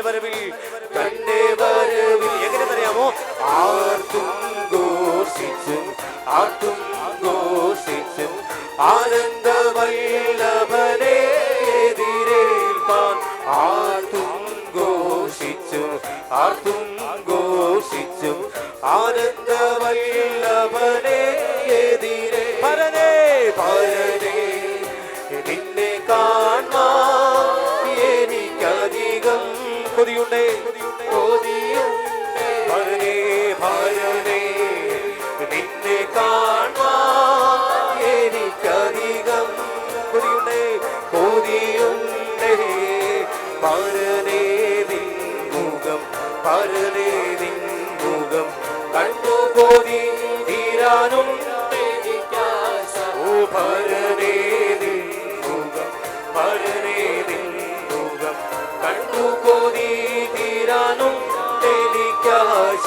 വരവിൽ എങ്ങനെയെന്നറിയാമോ? ആർത്തും ഘോഷിച്ചും ആനന്ദ വല്ലഭനെ എതിരേൽപ്പാൻ ആർത്തും ഘോഷിച്ചും ആനന്ദ വല്ലഭനെ എതിരെ പരനേ നിന്നെ കാണാൻ എനിക്കധികം കൊതിയുണ്ടേ ഭരനേ നിന്നെ കാണാൻ എനിക്കധികം കൊതിയുണ്ടേ ഭരനേ നിൻ മുഖം കണ്ടു കൊതി തീരാനും ഭരനേ നിൻ മുഖം കണ്ടു കൊതി തീരാനും എനിക്കാശ.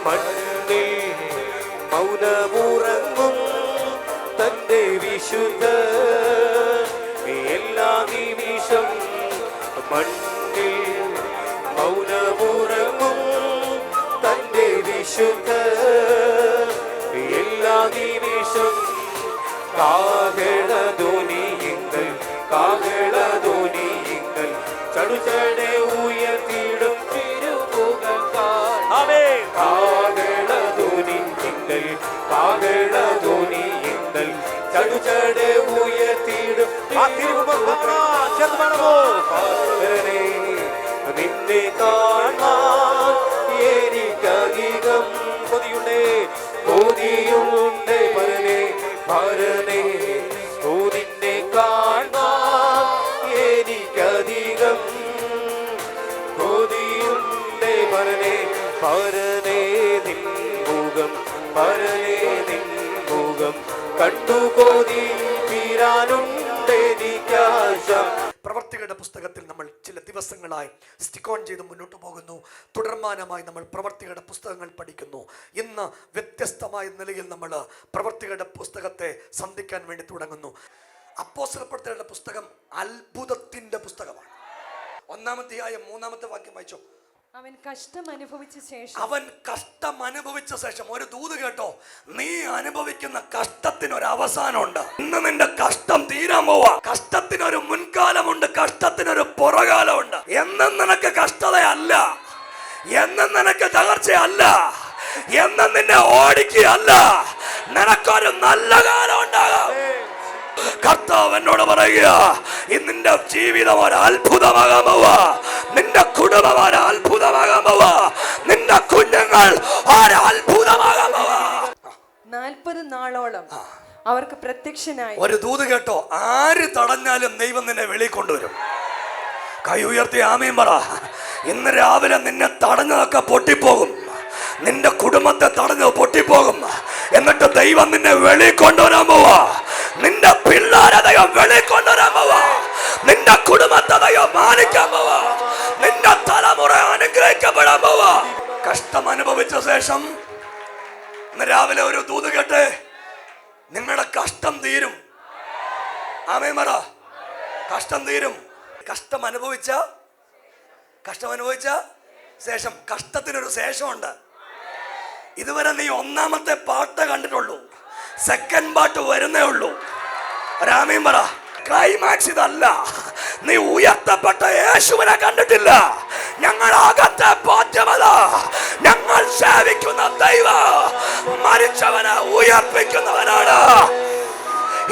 മണ്ണിൽ മൗനമുറങ്ങും തന്റെ വിശുദ്ധ എല്ലാ നിമിഷം മണ്ണിൽ മൗനമുറങ്ങും തന്റെ വിശുദ്ധ എല്ലാ നിമിഷം കാഹളധ്വനിയിങ്കൽ ചടുചടെ ഉയർത്തിയിടും തിരുമുഖം കാണാമേ. കാഹളധ്വനിയിങ്കൽ ചടുചടെ ഉയർത്തിയിടും ആ തിരുമുഖം കാണാൻ ചേർന്ന് പാടുമോ? നിന്നെ കാണാൻ എനിക്കധികം കൊതിയുണ്ടേ ഭരനേ നിന്നെ കാണാൻ എനിക്കധികം കൊതിയുണ്ടേ ഭരനേ നിൻ മുഖം കണ്ടു കൊതി തീരാനുണ്ടെനിക്കാശ. പ്രവർത്തികളുടെ പുസ്തകത്തിൽ നമ്മൾ ചില ദിവസങ്ങളായി സ്റ്റിക്ക് ഓൺ ചെയ്ത് മുന്നോട്ട് പോകുന്നു. തുടർമാനമായി നമ്മൾ പ്രവർത്തികളുടെ പുസ്തകങ്ങൾ പഠിക്കുന്നു. ഇന്ന് വ്യത്യസ്തമായ നിലയിൽ നമ്മൾ പ്രവർത്തികളുടെ പുസ്തകത്തെ സന്ധിക്കാൻ വേണ്ടി തുടങ്ങുന്നു. അപ്പോസ്തലപ്രവൃത്തികളുടെ പുസ്തകം അത്ഭുതത്തിന്റെ പുസ്തകമാണ്. 1-ാം അധ്യായം 3-ാമത്തെ വാക്യം വായിച്ചോ. അവൻ കഷ്ടം അനുഭവിച്ച ശേഷം ഒരു ദൂത് കേട്ടോ, നീ അനുഭവിക്കുന്ന കഷ്ടത്തിന് ഒരു അവസാനമുണ്ട്. ഇന്ന് നിന്റെ കഷ്ടം തീരാൻ പോവാ. കഷ്ടത്തിനൊരു മുൻകാലമുണ്ട്, കഷ്ടത്തിനൊരു പുറകാലമുണ്ട്. എന്നും നിനക്ക് കഷ്ടതയല്ല, എന്നും നിനക്ക് തകർച്ചയല്ല, എന്നും നിന്നെ ഓടിക്കുകയല്ല. നിനക്കൊരു നല്ല കാലം ഉണ്ടാകാം. കർത്താവ് എന്നോട് പറയുക, നിന്റെ ജീവിതം ഒരു അത്ഭുതമാകാൻ പോവാ. നിന്റെ കുടുംബം ഒരു അത്ഭുതമാകാൻ പോവാ. നിന്റെ കുഞ്ഞുങ്ങൾ ഒരു അത്ഭുതമാകാൻ പോവാ. 40 നാളോളം അവർക്ക് പ്രത്യക്ഷനായി. ഒരു ദൂത് കേട്ടോ, ആര് തടഞ്ഞാലും ദൈവം നിന്നെ വെളിയിൽ കൊണ്ടുവരും. കൈ ഉയർത്തി ആമേൻ പറ. ഇന്ന് രാവിലെ നിന്നെ തടഞ്ഞതൊക്കെ പൊട്ടിപ്പോകും. നിന്റെ കുടുംബത്തെ തടഞ്ഞത് പൊട്ടിപ്പോകും. എന്നിട്ട് ദൈവം നിന്നെ വെളിയിൽ കൊണ്ടുവരാൻ പോവാ. നിന്റെ പിള്ളേരെ ദൈവം വെളിയിൽ കൊണ്ടുവരാൻ പോവാ. നിന്റെ കുടുംബത്തെ ദൈവം മാനിക്കാൻ പോവാ. നിന്റെ തലമുറ അനുഗ്രഹിക്കപ്പെടാൻ പോവാ. കഷ്ടം അനുഭവിച്ച ശേഷം ഇന്ന് രാവിലെ ഒരു ദൂത് കേട്ടെ, നിങ്ങളുടെ കഷ്ടം തീരും. ആമേൻ പറ. കഷ്ടം തീരും. കഷ്ടം അനുഭവിച്ച ശേഷം കഷ്ടത്തിനൊരു ശേഷമുണ്ട്. ഇതുവരെ നീ 1-ാമത്തെ പാട്ട് കണ്ടിട്ടുള്ളൂ, സെക്കൻഡ് പാട്ട് വരുന്നേ ഉള്ളൂ. ആമേൻ പറ. ക്ലൈമാക്സ് ഇതല്ല. നീ ഉയർത്തപ്പെട്ട യേശുവിനെ കണ്ടിട്ടില്ല. ഞങ്ങളകത്തെ ബാധ്യമത, ഞങ്ങൾ സേവിക്കുന്ന ദൈവം മരിച്ചവനെ ഉയർപ്പിക്കുന്നവനാണ്.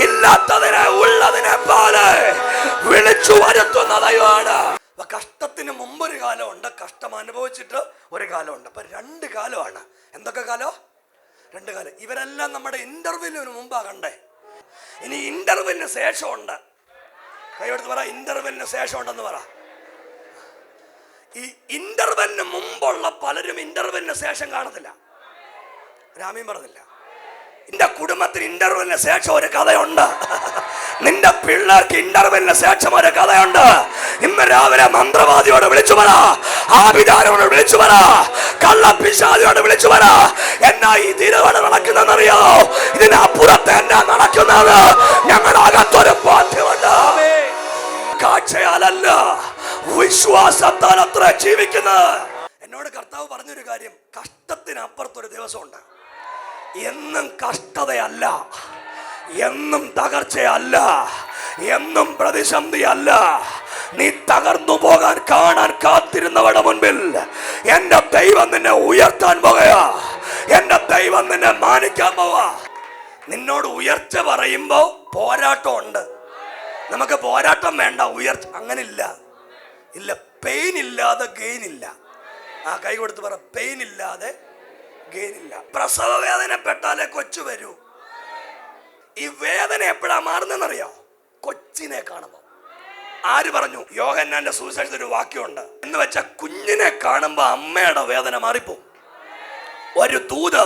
ഇല്ലാത്തതിനെ ഉള്ളതിനെ പോലെ വിളിച്ചു വരുത്തുന്ന ദൈവമാണ്. കഷ്ടത്തിന് മുമ്പൊരു കാലമുണ്ട്, കഷ്ടം അനുഭവിച്ചിട്ട് ഒരു കാലമുണ്ട്. അപ്പൊ 2 കാലമാണ്. എന്തൊക്കെ കാലം? 2 കാലം. ഇവരെല്ലാം നമ്മുടെ ഇന്റർവ്യൂവിന് മുമ്പാകണ്ടേ. ഇനി ഇന്റർവ്യൂവിന് ശേഷമുണ്ട്. കൈയെടുത്ത് പറ, ഇന്റർവ്യൂവിന് ശേഷമുണ്ടെന്ന് പറ. ഈ ഇന്റർവ്യൂവിന് മുമ്പുള്ള പലരും ഇന്റർവ്യൂവിന് ശേഷം കാണത്തില്ല. രാമീൻ പറഞ്ഞില്ല. നിന്റെ കുടുംബത്തിന് ഇന്റർവ്യൂവിന് ശേഷം ഒരു കഥയുണ്ട്. നിന്റെ പിള്ളേർക്ക് ഇന്റർവ്യൂവിന് ശേഷം ഒരു കഥയുണ്ട്. ഇന്ന് രാവിലെ മന്ത്രവാദിയോട് വിളിച്ചു പറ, ആഭിചാരോട് വിളിച്ചു പറ, കള്ളപ്പിശാചിയോട് വിളിച്ചു പറ, എന്നാ ഈ തിരുവട നടക്കുന്നറിയോ? ഇതിനപ്പുറത്ത് എന്നാ നടക്കുന്നത്? ഞങ്ങളുടെ അകത്തൊരു ബോധ്യമുണ്ട്. കാഴ്ചയാലല്ല, വിശ്വാസത്താൽ അത്ര ജീവിക്കുന്നത്. എന്നോട് കർത്താവ് പറഞ്ഞൊരു കാര്യം, കഷ്ടത്തിനപ്പുറത്തൊരു ദിവസമുണ്ട്. എന്നും കഷ്ടതയല്ല, എന്നും തകർച്ചയല്ല, എന്നും പ്രതിസന്ധിയല്ല. നീ തകർന്നു പോകാൻ കാണാൻ കാത്തിരുന്നവരുടെ മുൻപിൽ എന്റെ ദൈവം നിന്നെ ഉയർത്താൻ പോകുകയാ. എന്റെ ദൈവം നിന്നെ മാനിക്കാൻ പോവാ. നിന്നോട് ഉയർച്ച പറയുമ്പോ പോരാട്ടം ഉണ്ട്. നമുക്ക് പോരാട്ടം വേണ്ട, ഉയർച്ച അങ്ങനെ ഇല്ല. ഇല്ല, പെയിൻ ഇല്ലാതെ ഗെയിൻ ഇല്ല. ആ കൈ കൊടുത്ത് പറ, പെയിൻ ഇല്ലാതെ ഗെയിൻ ഇല്ല. പ്രസവ വേദന പെട്ടാലേ കൊച്ചു വരൂ. ഈ വേദന എപ്പോഴാ മാറുന്നറിയോ? കൊച്ചിനെ കാണുമ്പോ. ആര് പറഞ്ഞു? യോഹന്നാന്റെ സുവിശേഷത്തിൽ ഒരു വാക്യമുണ്ട്, എന്ന് വെച്ച കുഞ്ഞിനെ കാണുമ്പോ അമ്മയുടെ വേദന മാറിപ്പോ. ഒരു ദൂത്,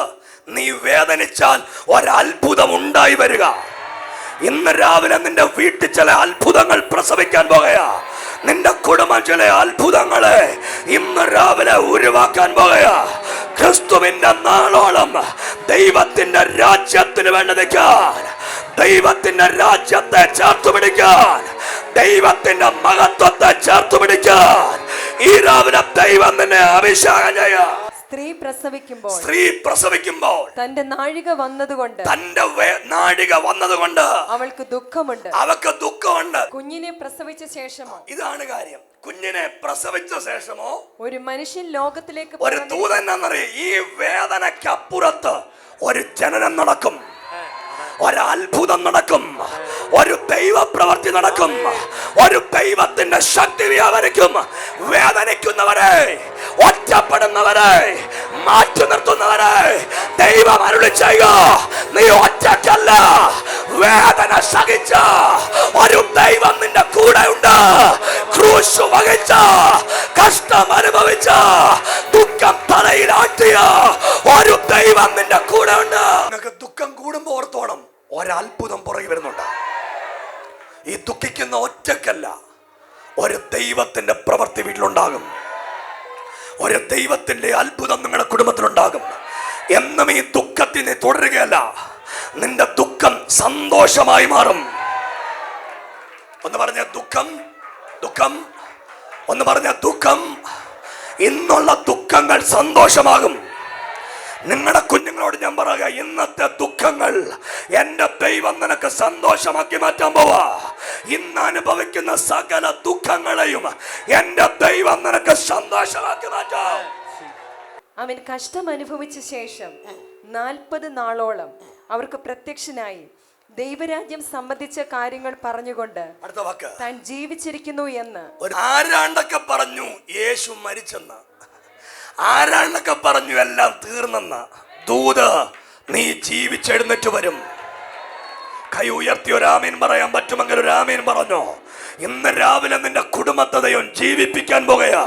നീ വേദനിച്ചാൽ ഒരത്ഭുതം ഉണ്ടായി വരിക. ഇന്ന് രാവിലെ നിന്റെ വീട്ടിൽ ചില അത്ഭുതങ്ങൾ പ്രസവിക്കാൻ പോകുകയാ. നിന്റെ കുടുംബം ചില അത്ഭുതങ്ങളെ ഇന്ന് രാവിലെ ഉരുവാക്കാൻ പോകുകയാ. ക്രിസ്തുവിന്റെ നാളോളം ദൈവത്തിന്റെ രാജ്യത്തിന് വേണ്ടി നിൽക്കാൻ, ദൈവത്തിന്റെ രാജ്യത്തെ ചേർത്തു പിടിക്കാൻ, ദൈവത്തിന്റെ മഹത്വത്തെ ചേർത്തു പിടിക്കാൻ ഈ രാവിലെ ദൈവം നിന്നെ അഭിഷേകം ചെയ്യാം. സ്ത്രീ പ്രസവിക്കുമ്പോൾ തന്റെ നാഴിക വന്നതുകൊണ്ട് അവൾക്ക് ദുഃഖമുണ്ട്. കുഞ്ഞിനെ പ്രസവിച്ച ശേഷമോ? ഇതാണ് കാര്യം. കുഞ്ഞിനെ പ്രസവിച്ച ശേഷമോ ഒരു മനുഷ്യൻ ലോകത്തിലേക്ക് ഒരു ദൂതൻ എന്നറിയ. ഈ വേദനക്കപ്പുറത്ത് ഒരു ജനനം നടക്കും, ഒരത്ഭുതം നടക്കും, ഒരു ദൈവ പ്രവൃത്തി നടക്കും, ഒരു ദൈവത്തിന്റെ ശക്തി വ്യാപരിക്കും. വേദനിക്കുന്നവരെ, ഒറ്റപ്പെടുന്നവരെ, മാറ്റി നിർത്തുന്നവരെ ദൈവം അരുളി ചെയ്യുക, നീ ഒറ്റയ്ക്കല്ല. വേദന സഹിച്ച ഒരു ദൈവം നിന്റെ കൂടെ ഉണ്ട്. ക്രൂശ് വഹിച്ച, കഷ്ടം അനുഭവിച്ച, ദുഃഖം തലയിലാട്ടിയ ഒരു ദൈവം നിന്റെ കൂടെ ഉണ്ട്. നിങ്ങൾക്ക് ദുഃഖം കൂടുമ്പോ ഓർത്തോണം, ഒരത്ഭുതം പുറകെ വരുന്നുണ്ട്. ഈ ദുഃഖിക്കുന്ന ഒറ്റക്കല്ല, ഒരു ദൈവത്തിന്റെ പ്രവൃത്തി വീട്ടിലുണ്ടാകും, ഒരു ദൈവത്തിന്റെ അത്ഭുതം നിങ്ങളുടെ കുടുംബത്തിലുണ്ടാകും. എന്നും ഈ ദുഃഖത്തിൽ നീ തുടരുകയല്ല, നിന്റെ ദുഃഖം സന്തോഷമായി മാറും. ഒന്ന് പറഞ്ഞ ദുഃഖം, ദുഃഖം, ഒന്ന് പറഞ്ഞ ദുഃഖം. ഇന്നുള്ള ദുഃഖങ്ങൾ സന്തോഷമാകും. നിങ്ങളുടെ കുഞ്ഞുങ്ങളോട് ഞാൻ പറയുക, ഇന്നത്തെ ദുഃഖങ്ങൾ എന്റെ ദൈവം നിനക്ക് സന്തോഷമാക്കി മാറ്റാൻ പോവാ. ഇന്ന് അനുഭവിക്കുന്ന സകല ദുഃഖങ്ങളെയും എന്റെ ദൈവം നിനക്ക് സന്തോഷമാക്കി മാറ്റാം. അവൻ കഷ്ടം അനുഭവിച്ച ശേഷം 40 നാളോളം അവർക്ക് പ്രത്യക്ഷനായി ദൈവരാജ്യം സംബന്ധിച്ച കാര്യങ്ങൾ പറഞ്ഞുകൊണ്ട് അടുത്ത വാക്ക്, താൻ ജീവിച്ചിരിക്കുന്നു എന്ന്. ആരാണ്ടൊക്കെ പറഞ്ഞു യേശു മരിച്ചെന്ന്, ആരാണ്ടൊക്കെ പറഞ്ഞു എല്ലാം തീർന്നെന്ന്. ദൂത്, നീ ജീവിച്ചെഴുന്നേറ്റ് വരും. കൈ ഉയർത്തി ഒരു ആമീൻ പറയാൻ പറ്റുമെങ്കിൽ ഒരു ആമീൻ പറഞ്ഞോ. ഇന്ന് രാവിലെ നിന്റെ കുടുംബത്തെ ദൈവം ജീവിപ്പിക്കാൻ പോകുകയാ.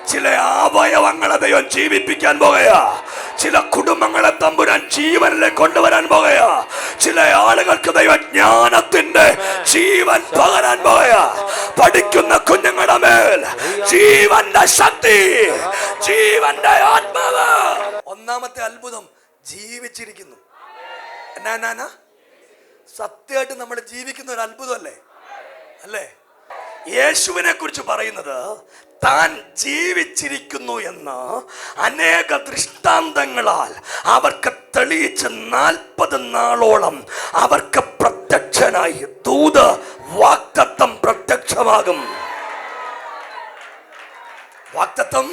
ചില അവയവങ്ങളെ ദൈവം ജീവിപ്പിക്കാൻ പോകുകയാ. ചില കുടുംബങ്ങളെ തമ്പുരാൻ ജീവനിലേക്ക് കൊണ്ടുവരാൻ പോകുകയാ. ചില ആളുകൾക്ക് ദൈവം ജ്ഞാനത്തിന്റെ ജീവൻ പകരാൻ പോകുകയാ. പഠിക്കുന്ന കുഞ്ഞുങ്ങളുടെ മേൽ ജീവന്റെ ശക്തി, ജീവന്റെ ആത്മാവ്. ഒന്നാമത്തെ അത്ഭുതം, ജീവിച്ചിരിക്കുന്നു. എന്നാ സത്യമായിട്ട് നമ്മൾ ജീവിക്കുന്ന ഒരു അത്ഭുതമല്ലേ? അല്ലേ? യേശുവിനെ കുറിച്ച് പറയുന്നത് താൻ ജീവിച്ചിരിക്കുന്നു എന്ന് അനേക ദൃഷ്ടാന്തങ്ങളാൽ അവർക്ക് തെളിയിച്ച് 40 നാളോളം അവർക്ക് പ്രത്യക്ഷനായി. ദൂത്, വാഗ്ദത്തം പ്രത്യക്ഷമാകും. വാഗ്ദത്തം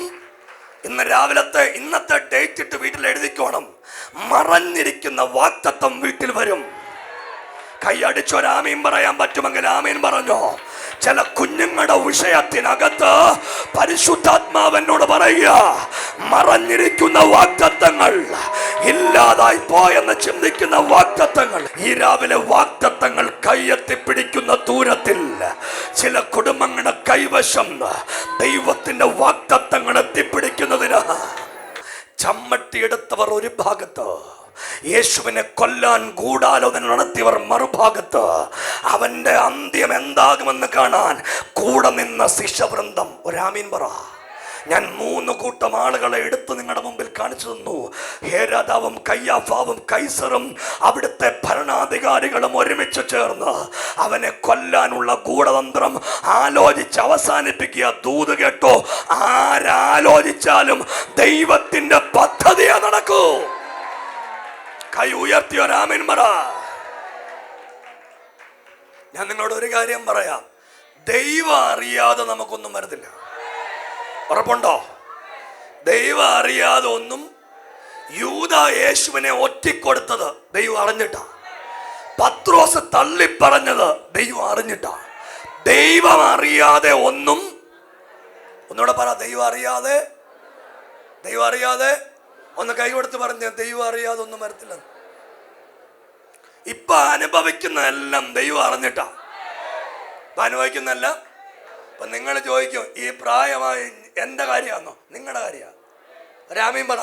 ഇന്ന് രാവിലത്തെ ഇന്നത്തെ ഡേറ്റ് ഇട്ട് വീട്ടിൽ എഴുതിക്കോണം. മറഞ്ഞിരിക്കുന്ന വാഗ്ദത്തം വീട്ടിൽ വരും. കൈയടിച്ചൊരാമീൻ പറയാൻ പറ്റുമെങ്കിൽ ആമീൻ പറഞ്ഞോ. ചില കുഞ്ഞുങ്ങളുടെ വിഷയത്തിനകത്ത് പരിശുദ്ധാത്മാവെന്നോട് പറയുക, മറഞ്ഞിരിക്കുന്ന വാഗ്ദത്തങ്ങൾ, ഇല്ലാതായി പോയെന്ന് ചിന്തിക്കുന്ന വാഗ്ദത്തങ്ങൾ, ഈ രാവിലെ വാഗ്ദത്തങ്ങൾ കൈയെത്തിപ്പിടിക്കുന്ന ദൂരത്തിൽ ചില കുടുംബങ്ങളുടെ കൈവശം ദൈവത്തിന്റെ വാഗ്ദത്തങ്ങൾ എത്തിപ്പിടിക്കുന്നതിന് ചമ്മട്ടിയെടുത്തവർ ഒരു ഭാഗത്ത്, യേശുവിനെ കൊല്ലാൻ ഗൂഢാലോചന നടത്തിയവർ മറുഭാഗത്ത്, അവന്റെ അന്ത്യം എന്താകുമെന്ന് കാണാൻ കൂടെ നിന്ന ശിഷ്യവൃന്ദം. ഒരാമീൻ പറ. ഞാൻ 3 കൂട്ടം ആളുകളെ എടുത്ത് നിങ്ങളുടെ മുമ്പിൽ കാണിച്ചു തന്നു. ഹേരോദാവും കയ്യാഫാവും കൈസറും അവിടുത്തെ ഭരണാധികാരികളും ഒരുമിച്ച് ചേർന്ന് അവനെ കൊല്ലാനുള്ള ഗൂഢതന്ത്രം ആലോചിച്ച് അവസാനിപ്പിക്കുക. ദൂത് കേട്ടോ, ആരാലോചിച്ചാലും ദൈവത്തിന്റെ പദ്ധതിയാ നടക്കൂ. കൈ ഉയർത്തിയോ ആമേൻ പറ. ഞാൻ നിങ്ങളോട് ഒരു കാര്യം പറയാം, ദൈവം അറിയാതെ നമുക്കൊന്നും വരുന്നില്ല. ഉറപ്പുണ്ടോ? ദൈവം അറിയാതെ ഒന്നും. യൂദ യേശുവിനെ ഒറ്റിക്കൊടുത്തത് ദൈവം അറിഞ്ഞിട്ടാ. പത്രോസ് തള്ളിപ്പറഞ്ഞത് ദൈവം അറിഞ്ഞിട്ടാ. ദൈവം അറിയാതെ ഒന്നും. ഒന്നുകൂടെ പറ, ദൈവം അറിയാതെ. ദൈവം അറിയാതെ ഒന്ന് കൈ കൊടുത്ത് പറഞ്ഞ, ദൈവം അറിയാതെ ഒന്നും വരത്തില്ല. ഇപ്പൊ അനുഭവിക്കുന്ന എല്ലാം ദൈവം അറിഞ്ഞിട്ടാ. ഇപ്പൊ അനുഭവിക്കുന്നല്ല. അപ്പൊ നിങ്ങൾ ചോദിക്കും, ഈ പ്രായമായി എന്റെ കാര്യമാണോ നിങ്ങളുടെ കാര്യമാണ്? രാമീൻ പറ.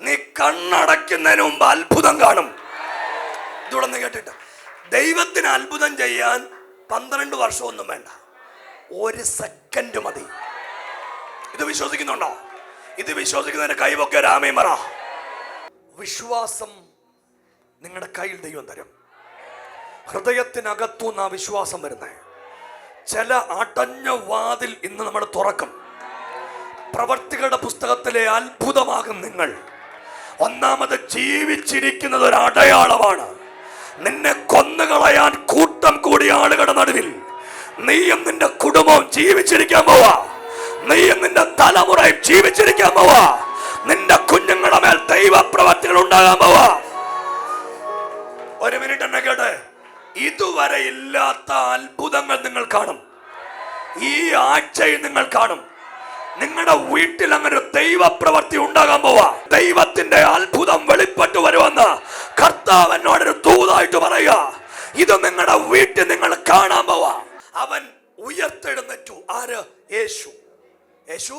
നീ കണ്ണടയ്ക്കുന്നതിന് മുമ്പ് അത്ഭുതം കാണും. ഇതുടന്ന് കേട്ടിട്ട്, ദൈവത്തിന് അത്ഭുതം ചെയ്യാൻ 12 വർഷമൊന്നും വേണ്ട, 1 സെക്കൻഡ് മതി. ഇത് വിശ്വസിക്കുന്നുണ്ടോ? ഇത് വിശ്വസിക്കുന്നതിന് കൈവൊക്കെ രാമീൻ പറ. വിശ്വാസം നിങ്ങളുടെ കയ്യിൽ ദൈവം തരും. ഹൃദയത്തിനകത്തുനിന്ന് ആ വിശ്വാസം വരുന്നേ. ചില അടഞ്ഞ വാതിൽ ഇന്ന് നമ്മൾ തുറക്കും. പ്രവർത്തികളുടെ പുസ്തകത്തിലെ അത്ഭുതമാകും നിങ്ങൾ. ഒന്നാമത് ജീവിച്ചിരിക്കുന്നത് ഒരു അടയാളമാണ്. നിന്നെ കൊന്നുകളയാൻ കൂട്ടം കൂടിയ ആളുകളുടെ നടുവിൽ നീയും നിന്റെ കുടുംബവും ജീവിച്ചിരിക്കാൻ പോവാ. നീയും നിന്റെ തലമുറയും ജീവിച്ചിരിക്കാൻ പോവാ. നിന്റെ കുഞ്ഞുങ്ങളുടെ മേൽ ദൈവപ്രവർത്തികൾ ഉണ്ടാകാൻ പോവാ. ഒരു മിനിറ്റ് എന്നെ കേട്ടെ. ഇതുവരെ ഇല്ലാത്ത അത്ഭുതങ്ങൾ നിങ്ങൾ കാണും. ഈ ആഴ്ചയിൽ നിങ്ങൾ കാണും. നിങ്ങളുടെ വീട്ടിൽ അങ്ങനെ ഒരു ദൈവപ്രവർത്തി ഉണ്ടാകാൻ പോവാ. ദൈവത്തിന്റെ അത്ഭുതം വെളിപ്പെട്ടു വരുമെന്ന് കർത്താവ് എന്നോടൊരു ദൂതായിട്ട് പറയുക. ഇത് നിങ്ങളുടെ വീട്ടിൽ നിങ്ങൾ കാണാൻ പോവാ. അവൻ ഉയർത്തെഴുന്നേറ്റു. ആര്? യേശു. യേശു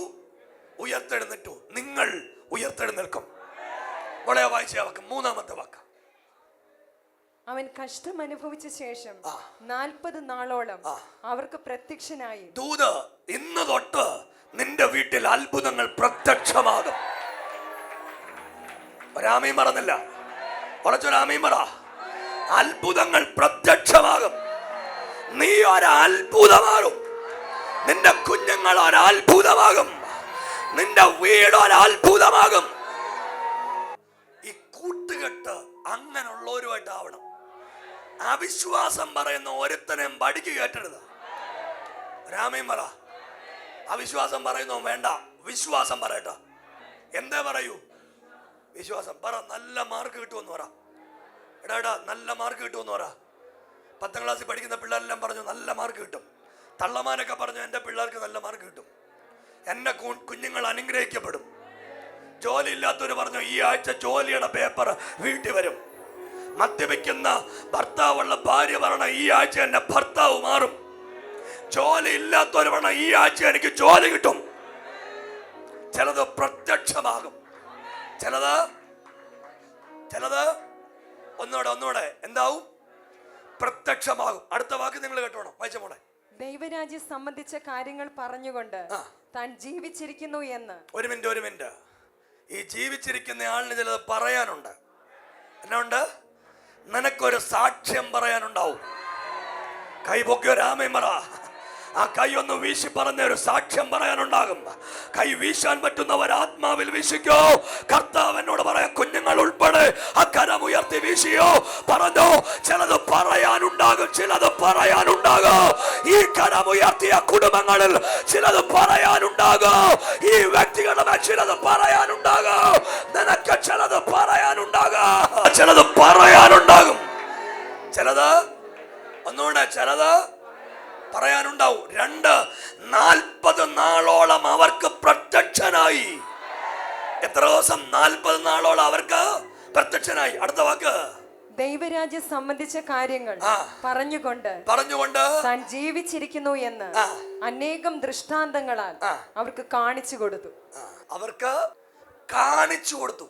ഉയർത്തെഴുന്നേറ്റു. നിങ്ങൾ ഉയർത്തെഴുന്നേൽക്കും. വളരെ വായിച്ച വാക്ക്, 3-ാമത്തെ വാക്ക്. അവൻ കഷ്ടം അനുഭവിച്ച ശേഷം 40 നാളോളം അവർക്ക് പ്രത്യക്ഷനായി. ദൂത്, ഇന്ന് തൊട്ട് നിന്റെ വീട്ടിൽ അത്ഭുതങ്ങൾ പ്രത്യക്ഷമാകും. ഒരാമയും പറഞ്ഞില്ല, ഉറച്ചൊരാമയും പറ. അത്ഭുതങ്ങൾ പ്രത്യക്ഷമാകും. നീ ഒരത്ഭുതമാകും. നിന്റെ കുഞ്ഞുങ്ങൾ ഒരത്ഭുതമാകും. നിന്റെ വീട് ഒരത്ഭുതമാകും. ഈ കൂട്ടുകെട്ട് അങ്ങനെയുള്ളവരുമായിട്ടാവണം. അവിശ്വാസം പറയുന്ന ഒരുത്തനെയും പടിക്ക് കയറ്റരുത്. രാമയും പറ. അവിശ്വാസം പറയുന്നു വേണ്ട, വിശ്വാസം പറയട്ടെ. എന്താ പറയൂ? വിശ്വാസം പറ. നല്ല മാർക്ക് കിട്ടുമെന്ന് പറ. എടാ നല്ല മാർക്ക് കിട്ടുമെന്ന് പറ. 10ാം ക്ലാസ്സിൽ പഠിക്കുന്ന പിള്ളേരെല്ലാം പറഞ്ഞു നല്ല മാർക്ക് കിട്ടും. തള്ളമാരൊക്കെ പറഞ്ഞു എൻ്റെ പിള്ളേർക്ക് നല്ല മാർക്ക് കിട്ടും, എൻ്റെ കുഞ്ഞുങ്ങൾ അനുഗ്രഹിക്കപ്പെടും. ജോലി ഇല്ലാത്തവർ പറഞ്ഞു ഈ ആഴ്ച ജോലിയുടെ പേപ്പർ വീട്ടിൽ വരും. മദ്യപിക്കുന്ന ഭർത്താവുള്ള ഭാര്യ പറഞ്ഞ ഈ ആഴ്ച എൻ്റെ ഭർത്താവ് മാറും. ജോലി ഇല്ലാത്തവർ പറഞ്ഞ ഈ ആഴ്ച എനിക്ക് ജോലി കിട്ടും. ചിലത് പ്രത്യക്ഷമാകും, ചിലത് ഒന്നുകൂടെ എന്താവും? പ്രത്യക്ഷമാകും. അടുത്ത വാക്ക് നിങ്ങൾ കേട്ടോണം, വായിച്ച മോളെ. ദൈവരാജ്യം സംബന്ധിച്ച കാര്യങ്ങൾ പറഞ്ഞുകൊണ്ട് താൻ ജീവിച്ചിരിക്കുന്നു എന്ന്. ഒരു മിനിറ്റ്. ഈ ജീവിച്ചിരിക്കുന്ന ആളിന് ചിലത് പറയാനുണ്ട്. എന്നാണ്ട്? നിനക്കൊരു സാക്ഷ്യം പറയാനുണ്ടാവും. കൈ പൊക്കിയോ രാമയും പറ. ആ കൈ ഒന്ന് വീശി പറഞ്ഞ ഒരു സാക്ഷ്യം പറയാനുണ്ടാകും. കൈ വീശാൻ പറ്റുന്നവർ ആത്മാവിൽ വീശിക്കോ. കർത്താവ് എന്നോട് പറയാ, കുഞ്ഞുങ്ങൾ ഉൾപ്പെടെ ആ കരം ഉയർത്തി വീശിയോ പറഞ്ഞോ. ചിലത് പറയാനുണ്ടാകും, ചിലത് പറയാനുണ്ടാകും. ഈ കരം ഉയർത്തിയ കുടുംബങ്ങളിൽ ചിലത് പറയാനുണ്ടാകും. ഈ വ്യക്തികളുടെ ചിലത് പറയാനുണ്ടാകും. നിനക്ക് ചിലത് പറയാനുണ്ടാകും, ചിലത് പറയാനുണ്ടാകും. ചിലത് ഒന്നുകൂടെ, ചിലത് പറയാനുണ്ടാവും. 40 നാളോളം അവർക്ക് പ്രത്യക്ഷനായി. എത്ര ദിവസം? 40 നാളോളം അവർക്ക് പ്രത്യക്ഷനായി. അടുത്ത വാക്ക്, ദൈവരാജ്യം സംബന്ധിച്ച കാര്യങ്ങൾ പറഞ്ഞുകൊണ്ട് താൻ ജീവിച്ചിരിക്കുന്നു എന്ന് അനേകം ദൃഷ്ടാന്തങ്ങളാൽ അവർക്ക് കാണിച്ചു കൊടുത്തു. അവർക്ക് കാണിച്ചു കൊടുത്തു.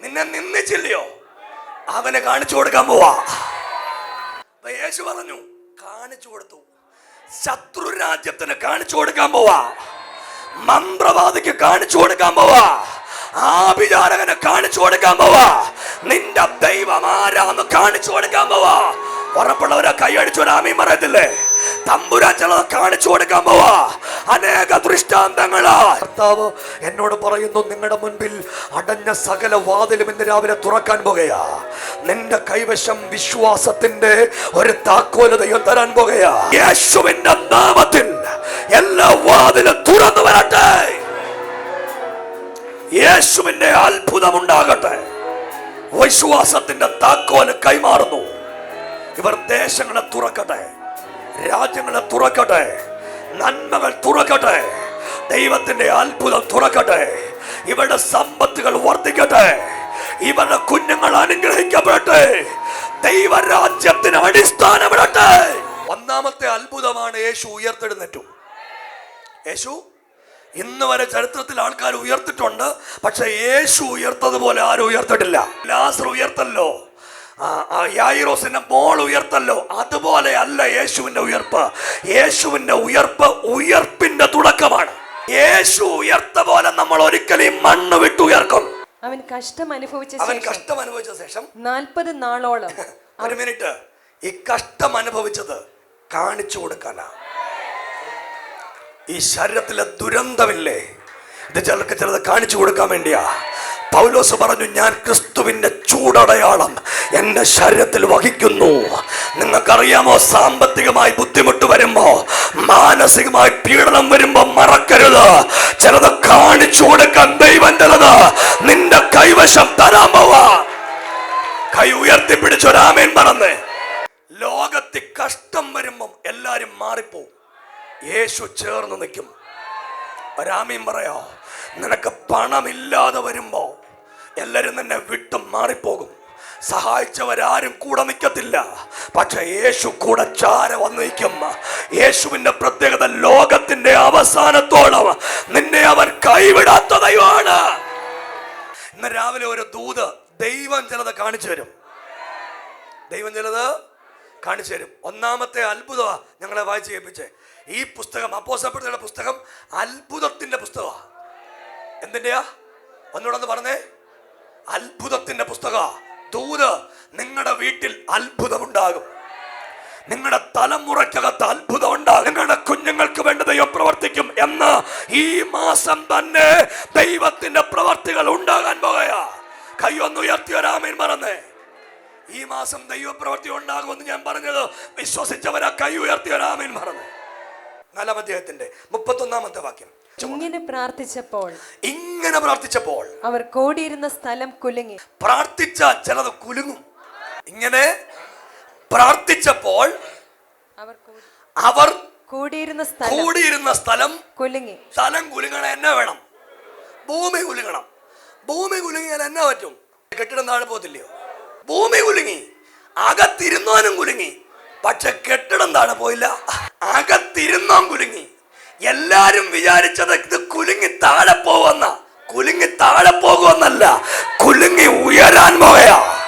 നിന്നെ നിന്ദിച്ചില്ലയോ? അവനെ കാണിച്ചു കൊടുക്കാൻ പോവാ. യേശു പറഞ്ഞു കാണിച്ചു കൊടുത്തു. ശത്രു രാജ്യത്തിന് കാണിച്ചു കൊടുക്കാൻ പോവാ. മന്ത്രവാദിക്ക് കാണിച്ചു കൊടുക്കാൻ പോവാ, ആഭിചാരകനെ കാണിച്ചു കൊടുക്കാൻ പോവാ, നിന്റെ ദൈവം ആരാന്ന് കാണിച്ചു കൊടുക്കാൻ പോവാ. ഉറപ്പുള്ളവരെ കൈയടിച്ചു ആമീൻ പറയത്തില്ലേ? തമ്പുരാൻ ചിലത് കാണിച്ചു കൊടുക്കാൻ പോവാ. അനേക ദൃഷ്ടാന്തങ്ങളാ കർത്താവ് എന്നോട് പറയുന്നു, നിങ്ങളുടെ മുൻപിൽ അടഞ്ഞ സകല വാതിലും ഇന്ന് രാവിലെ തുറക്കാൻ പോകുകയാ. നിന്റെ കൈവശം വിശ്വാസത്തിന്റെ ഒരു താക്കോല് ദൈവം തരാൻ പോകുകയാ. യേശുവിന്റെ നാമത്തിൽ എല്ലാ വാതിലും തുറന്നു വരട്ടെ. യേശുവിന്റെ അത്ഭുതം ഉണ്ടാകട്ടെ. വിശ്വാസത്തിന്റെ താക്കോല് കൈമാറുന്നു. ഇവർ ദേശങ്ങളെ തുറക്കട്ടെ, രാജ്യങ്ങളെ തുറക്കട്ടെ, നന്മകൾ തുറക്കട്ടെ, ദൈവത്തിന്റെ അത്ഭുതം തുറക്കട്ടെ. ഇവരുടെ സമ്പത്തുകൾ വർദ്ധിക്കട്ടെ, ഇവരുടെ കുഞ്ഞുങ്ങൾ അനുഗ്രഹിക്കപ്പെടട്ടെ, ദൈവരാജ്യത്തിന് അടിസ്ഥാനമിടട്ടെ. ഒന്നാമത്തെ അത്ഭുതമാണ് യേശു ഉയർത്തെഴുന്നേറ്റു. യേശു ഇന്ന് വരെ ചരിത്രത്തിൽ ആൾക്കാർ ഉയർത്തിട്ടുണ്ട്, പക്ഷെ യേശു ഉയർത്തതുപോലെ ആരും ഉയർത്തിട്ടില്ല. ലാസർ ഉയർത്തല്ലോ, യായിറോസിന്റെ മോൾ ഉയർത്തല്ലോ, അതുപോലെ അല്ല യേശുവിന്റെ ഉയർപ്പ്. യേശുവിന്റെ ഉയർപ്പ് ഉയർപ്പിന്റെ തുടക്കമാണ്. യേശു ഉയർത്ത പോലെ നമ്മൾ ഒരിക്കലും മണ്ണ് വിട്ട് ഉയർക്കും. അവൻ കഷ്ടം അനുഭവിച്ച ശേഷം 40 നാളോളം ഒരു മിനിറ്റ്, ഈ കഷ്ടം അനുഭവിച്ചത് കാണിച്ചു കൊടുക്കാനാ. ഈ ശരീരത്തിലെ ദുരന്തമില്ലേ, ഇത് ചിലത് കാണിച്ചു കൊടുക്കാൻ വേണ്ടിയാ. പൗലോസ് പറഞ്ഞു, ഞാൻ ക്രിസ്തുവിന്റെ ചൂടടയാളം എന്റെ ശരീരത്തിൽ വഹിക്കുന്നു. നിങ്ങൾക്കറിയാമോ, സാമ്പത്തികമായി ബുദ്ധിമുട്ട് വരുമ്പോ, മാനസികമായി പീഡനം വരുമ്പോ മറക്കരുത്, ചിലത് കാണിച്ചു കൊടുക്കാൻ ദൈവം ചിലത് നിന്റെ കൈവശം തരാൻ പോവാ. കൈ ഉയർത്തിപ്പിടിച്ചൊരാമേൻ പറഞ്ഞ്. ലോകത്തിൽ കഷ്ടം വരുമ്പം എല്ലാരും മാറിപ്പോവും, യേശു ചേർന്ന് നിൽക്കും. ഒരാമീൻ പറയാ. നിനക്ക് പണമില്ലാതെ വരുമ്പോ എല്ലാരും നിന്നെ വിട്ടും മാറിപ്പോകും. സഹായിച്ചവരാരും കൂടെ നിൽക്കത്തില്ല, പക്ഷെ യേശു കൂടെ ചാര വന്നിരിക്കും. യേശുവിന്റെ പ്രത്യേകത, ലോകത്തിന്റെ അവസാനത്തോളം നിന്നെ അവൻ കൈവിടാത്ത ദൈവമാണ്. ഇന്ന് രാവിലെ ഒരു ദൂത് ദൈവം ചിലത് കാണിച്ചു തരും. ദൈവം ചിലത് കാണിച്ചു തരും. ഒന്നാമത്തെ അത്ഭുതമാ ഞങ്ങളെ വായിച്ച് കേൾപ്പിച്ചേ. ഈ പുസ്തകം, അപ്പോസ്തലരുടെ പുസ്തകം, അത്ഭുതത്തിന്റെ പുസ്തകമാണ്. എന്തിന്റെയാ? ഒന്നുകൂടെ പറഞ്ഞേ. അത്ഭുതത്തിന്റെ പുസ്തക. ദൂത്, നിങ്ങളുടെ വീട്ടിൽ അത്ഭുതം ഉണ്ടാകും, നിങ്ങളുടെ തലമുറയ്ക്കകത്ത് അത്ഭുതം ഉണ്ടാകും, നിങ്ങളുടെ കുഞ്ഞുങ്ങൾക്ക് വേണ്ടി ദൈവം പ്രവർത്തിക്കും എന്ന് ഈ മാസം തന്നെ ദൈവത്തിന്റെ പ്രവർത്തികൾ ഉണ്ടാകാൻ പോകുകയാ. കൈ ഒന്ന് ഉയർത്തിയൊരാമേൻ പറഞ്ഞേ. ഈ മാസം ദൈവപ്രവർത്തി ഉണ്ടാകുമെന്ന് ഞാൻ പറഞ്ഞത് വിശ്വസിച്ചവരാ കൈ ഉയർത്തിയൊരാമേൻ പറഞ്ഞു. 4-ാം അധ്യായത്തിന്റെ 31-ാമത്തെ വാക്യം. ഇങ്ങനെ പ്രാർത്ഥിച്ചപ്പോൾ അവർ കൂടിയിരുന്ന സ്ഥലം കുലുങ്ങി. പ്രാർത്ഥിച്ച ചിലത് കുലുങ്ങും. ഇങ്ങനെ പ്രാർത്ഥിച്ചപ്പോൾ അവർ കൂടിയിരുന്ന സ്ഥലം കുലുങ്ങി. സ്ഥലം കുലുങ്ങണ എന്നാ വേണം? ഭൂമി കുലുങ്ങണം. ഭൂമി കുലുങ്ങിയാൽ എന്നാ പറ്റും? കെട്ടിടം താഴെ പോകത്തില്ലയോ? ഭൂമി കുലുങ്ങി, അകത്തിരുന്നാനും കുലുങ്ങി, പക്ഷെ കെട്ടിടം താഴെ പോയില്ല. അകത്തിരുന്നാൻ കുലുങ്ങി. എല്ലാരും വിചാരിച്ചത് ഇത് കുലുങ്ങി താഴെ പോകുമെന്ന. കുലുങ്ങി താഴെ പോകുമെന്നല്ല, കുലുങ്ങി ഉയരാൻ പോയാ.